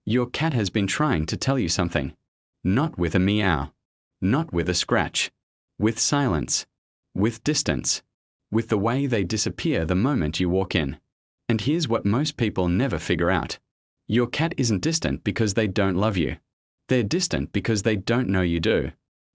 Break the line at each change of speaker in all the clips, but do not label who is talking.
Your cat has been trying to tell you something. Not with a meow. Not with a scratch. With silence. With distance. With the way they disappear the moment you walk in. And here's what most people never figure out. Your cat isn't distant because they don't love you. They're distant because they don't know you do.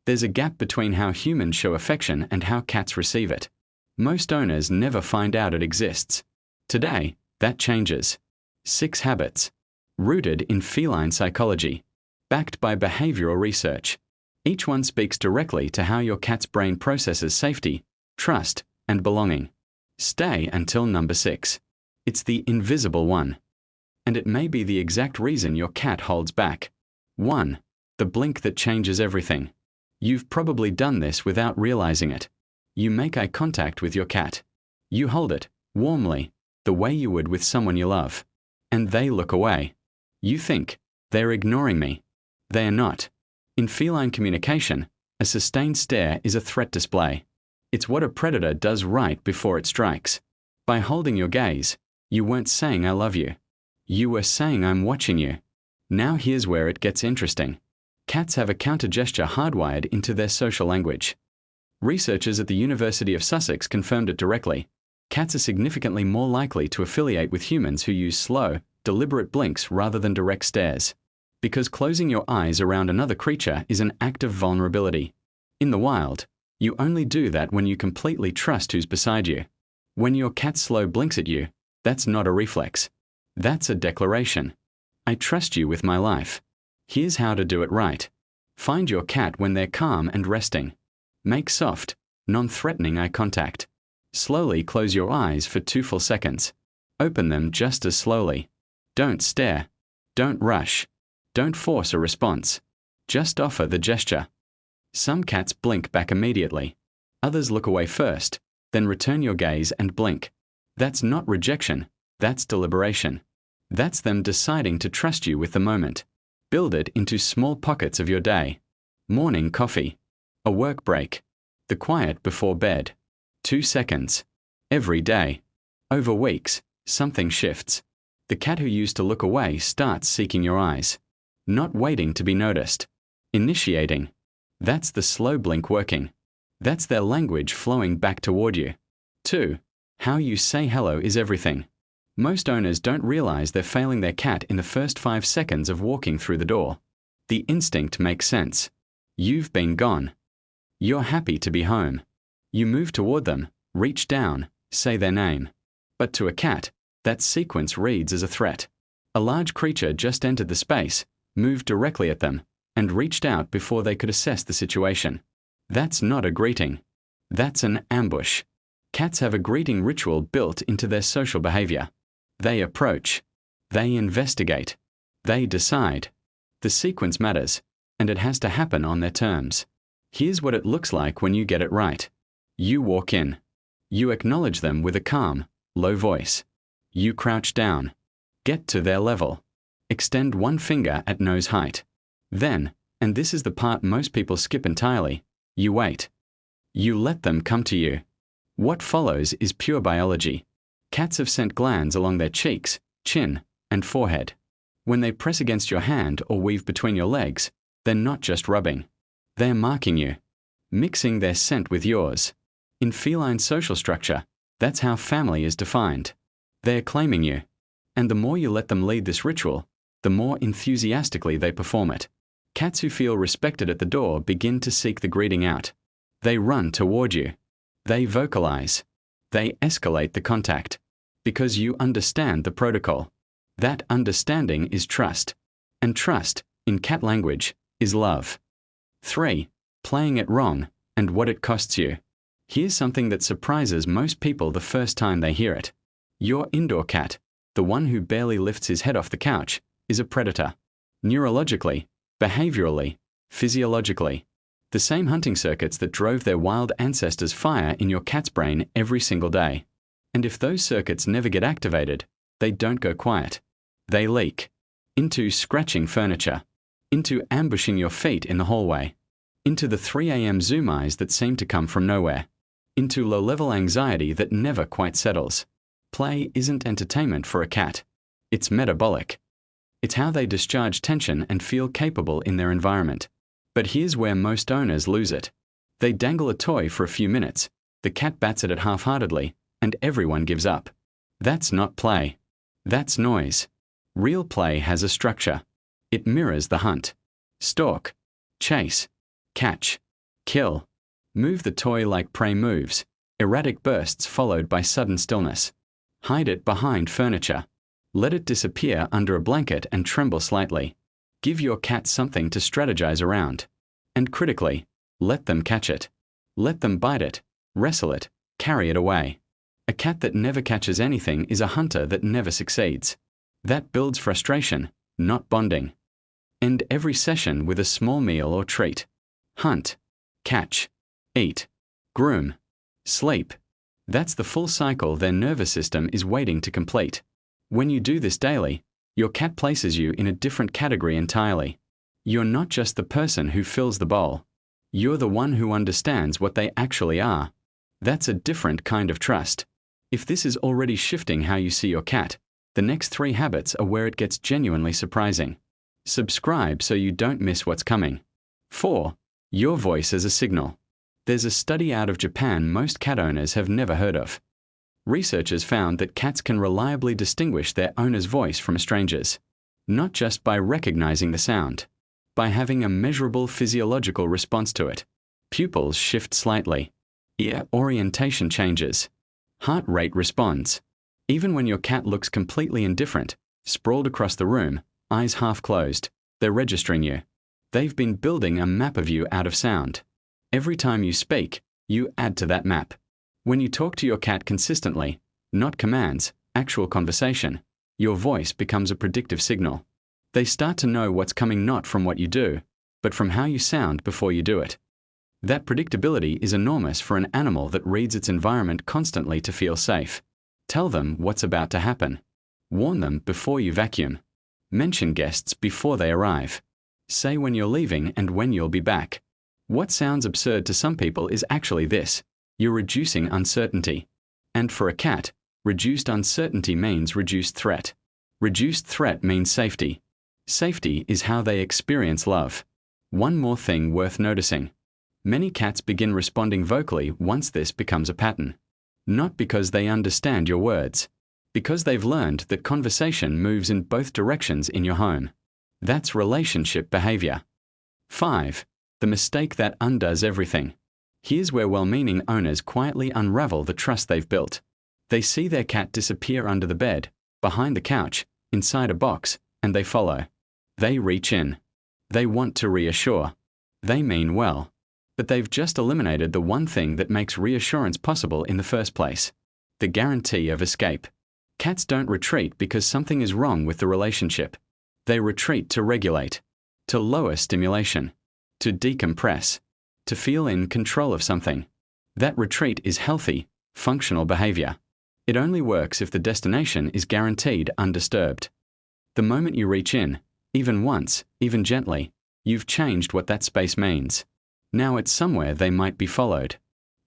There's a gap between how humans show affection and how cats receive it. Most owners never find out it exists. Today, that changes. 6 habits. Rooted in feline psychology. Backed by behavioral research. Each one speaks directly to how your cat's brain processes safety, trust, and belonging. Stay until number 6. It's the invisible one. And it may be the exact reason your cat holds back. 1. The blink that changes everything. You've probably done this without realizing it. You make eye contact with your cat. You hold it, warmly, the way you would with someone you love. And they look away. You think, they're ignoring me. They are not. In feline communication, a sustained stare is a threat display. It's what a predator does right before it strikes. By holding your gaze, you weren't saying I love you. You were saying I'm watching you. Now here's where it gets interesting. Cats have a counter gesture hardwired into their social language. Researchers at the University of Sussex confirmed it directly. Cats are significantly more likely to affiliate with humans who use slow, deliberate blinks rather than direct stares. Because closing your eyes around another creature is an act of vulnerability. In the wild, you only do that when you completely trust who's beside you. When your cat slow blinks at you, that's not a reflex. That's a declaration. I trust you with my life. Here's how to do it right. Find your cat when they're calm and resting. Make soft, non-threatening eye contact. Slowly close your eyes for 2 full seconds. Open them just as slowly. Don't stare. Don't rush. Don't force a response. Just offer the gesture. Some cats blink back immediately. Others look away first, then return your gaze and blink. That's not rejection. That's deliberation. That's them deciding to trust you with the moment. Build it into small pockets of your day. Morning coffee. A work break. The quiet before bed. 2 seconds. Every day. Over weeks, something shifts. The cat who used to look away starts seeking your eyes. Not waiting to be noticed. Initiating. That's the slow blink working. That's their language flowing back toward you. 2. How you say hello is everything. Most owners don't realize they're failing their cat in the first 5 seconds of walking through the door. The instinct makes sense. You've been gone. You're happy to be home. You move toward them, reach down, say their name. But to a cat, that sequence reads as a threat. A large creature just entered the space, moved directly at them, and reached out before they could assess the situation. That's not a greeting. That's an ambush. Cats have a greeting ritual built into their social behavior. They approach. They investigate. They decide. The sequence matters, and it has to happen on their terms. Here's what it looks like when you get it right. You walk in. You acknowledge them with a calm, low voice. You crouch down. Get to their level. Extend one finger at nose height. Then, and this is the part most people skip entirely, you wait. You let them come to you. What follows is pure biology. Cats have scent glands along their cheeks, chin, and forehead. When they press against your hand or weave between your legs, they're not just rubbing. They're marking you, mixing their scent with yours. In feline social structure, that's how family is defined. They're claiming you. And the more you let them lead this ritual, the more enthusiastically they perform it. Cats who feel respected at the door begin to seek the greeting out. They run toward you. They vocalize. They escalate the contact. Because you understand the protocol. That understanding is trust. And trust, in cat language, is love. 3. Playing it wrong, and what it costs you. Here's something that surprises most people the first time they hear it. Your indoor cat, the one who barely lifts his head off the couch, is a predator. Neurologically, behaviorally, physiologically. The same hunting circuits that drove their wild ancestors fire in your cat's brain every single day. And if those circuits never get activated, they don't go quiet. They leak. Into scratching furniture. Into ambushing your feet in the hallway. Into the 3 a.m. zoom eyes that seem to come from nowhere. Into low-level anxiety that never quite settles. Play isn't entertainment for a cat. It's metabolic. It's how they discharge tension and feel capable in their environment. But here's where most owners lose it. They dangle a toy for a few minutes, the cat bats at it half-heartedly, and everyone gives up. That's not play. That's noise. Real play has a structure. It mirrors the hunt. Stalk, chase, catch, kill. Move the toy like prey moves, erratic bursts followed by sudden stillness. Hide it behind furniture. Let it disappear under a blanket and tremble slightly. Give your cat something to strategize around. And critically, let them catch it. Let them bite it, wrestle it, carry it away. A cat that never catches anything is a hunter that never succeeds. That builds frustration, not bonding. End every session with a small meal or treat. Hunt, catch, eat, groom, sleep. That's the full cycle their nervous system is waiting to complete. When you do this daily, your cat places you in a different category entirely. You're not just the person who fills the bowl. You're the one who understands what they actually are. That's a different kind of trust. If this is already shifting how you see your cat, the next 3 habits are where it gets genuinely surprising. Subscribe so you don't miss what's coming. 4. Your voice as a signal. There's a study out of Japan most cat owners have never heard of. Researchers found that cats can reliably distinguish their owner's voice from a stranger's, not just by recognizing the sound, by having a measurable physiological response to it. Pupils shift slightly. Ear orientation changes. Heart rate responds. Even when your cat looks completely indifferent, sprawled across the room, eyes half closed, they're registering you. They've been building a map of you out of sound. Every time you speak, you add to that map. When you talk to your cat consistently, not commands, actual conversation, your voice becomes a predictive signal. They start to know what's coming not from what you do, but from how you sound before you do it. That predictability is enormous for an animal that reads its environment constantly to feel safe. Tell them what's about to happen. Warn them before you vacuum. Mention guests before they arrive. Say when you're leaving and when you'll be back. What sounds absurd to some people is actually this. You're reducing uncertainty. And for a cat, reduced uncertainty means reduced threat. Reduced threat means safety. Safety is how they experience love. One more thing worth noticing. Many cats begin responding vocally once this becomes a pattern. Not because they understand your words, because they've learned that conversation moves in both directions in your home. That's relationship behavior. 5. The mistake that undoes everything. Here's where well-meaning owners quietly unravel the trust they've built. They see their cat disappear under the bed, behind the couch, inside a box, and they follow. They reach in. They want to reassure. They mean well. But they've just eliminated the one thing that makes reassurance possible in the first place. The guarantee of escape. Cats don't retreat because something is wrong with the relationship. They retreat to regulate, to lower stimulation, to decompress, to feel in control of something. That retreat is healthy, functional behavior. It only works if the destination is guaranteed undisturbed. The moment you reach in, even once, even gently, you've changed what that space means. Now it's somewhere they might be followed.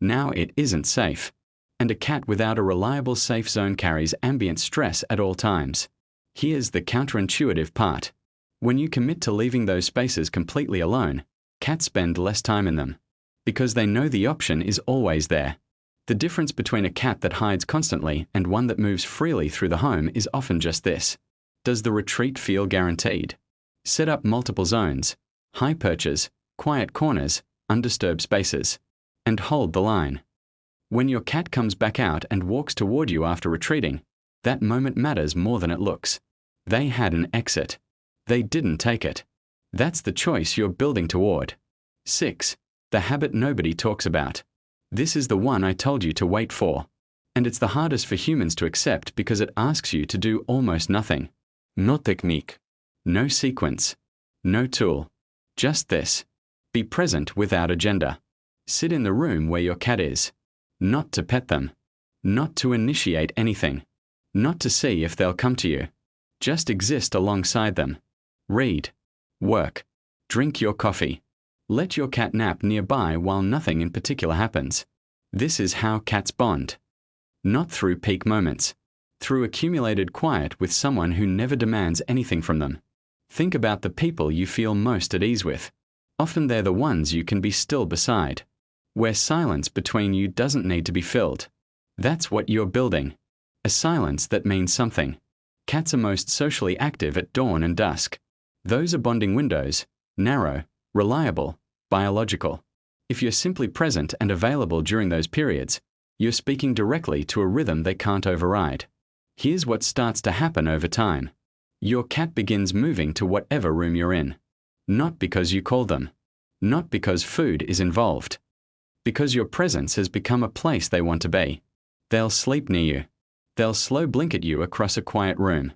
Now it isn't safe. And a cat without a reliable safe zone carries ambient stress at all times. Here's the counterintuitive part. When you commit to leaving those spaces completely alone, cats spend less time in them. Because they know the option is always there. The difference between a cat that hides constantly and one that moves freely through the home is often just this. Does the retreat feel guaranteed? Set up multiple zones, high perches, quiet corners, undisturbed spaces, and hold the line. When your cat comes back out and walks toward you after retreating, that moment matters more than it looks. They had an exit. They didn't take it. That's the choice you're building toward. 6. The habit nobody talks about. This is the one I told you to wait for. And it's the hardest for humans to accept because it asks you to do almost nothing. No technique. No sequence. No tool. Just this. Be present without agenda. Sit in the room where your cat is. Not to pet them. Not to initiate anything. Not to see if they'll come to you. Just exist alongside them. Read. Work. Drink your coffee. Let your cat nap nearby while nothing in particular happens. This is how cats bond. Not through peak moments. Through accumulated quiet with someone who never demands anything from them. Think about the people you feel most at ease with. Often they're the ones you can be still beside, where silence between you doesn't need to be filled. That's what you're building. A silence that means something. Cats are most socially active at dawn and dusk. Those are bonding windows, narrow, reliable, biological. If you're simply present and available during those periods, you're speaking directly to a rhythm they can't override. Here's what starts to happen over time. Your cat begins moving to whatever room you're in. Not because you call them. Not because food is involved. Because your presence has become a place they want to be. They'll sleep near you. They'll slow blink at you across a quiet room.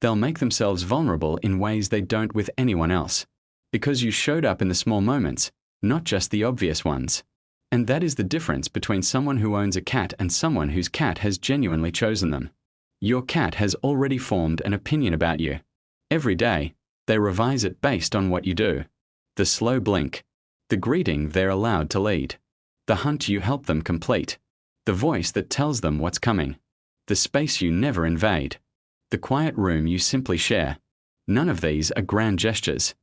They'll make themselves vulnerable in ways they don't with anyone else. Because you showed up in the small moments, not just the obvious ones. And that is the difference between someone who owns a cat and someone whose cat has genuinely chosen them. Your cat has already formed an opinion about you. Every day, they revise it based on what you do. The slow blink. The greeting they're allowed to lead. The hunt you help them complete. The voice that tells them what's coming. The space you never invade. The quiet room you simply share. None of these are grand gestures.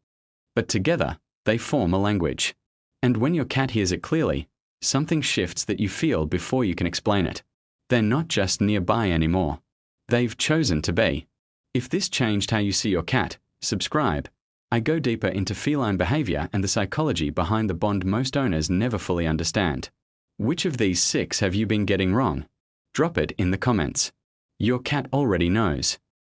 But together, they form a language. And when your cat hears it clearly, something shifts that you feel before you can explain it. They're not just nearby anymore. They've chosen to be. If this changed how you see your cat, subscribe. I go deeper into feline behavior and the psychology behind the bond most owners never fully understand. Which of these 6 have you been getting wrong? Drop it in the comments. Your cat already knows.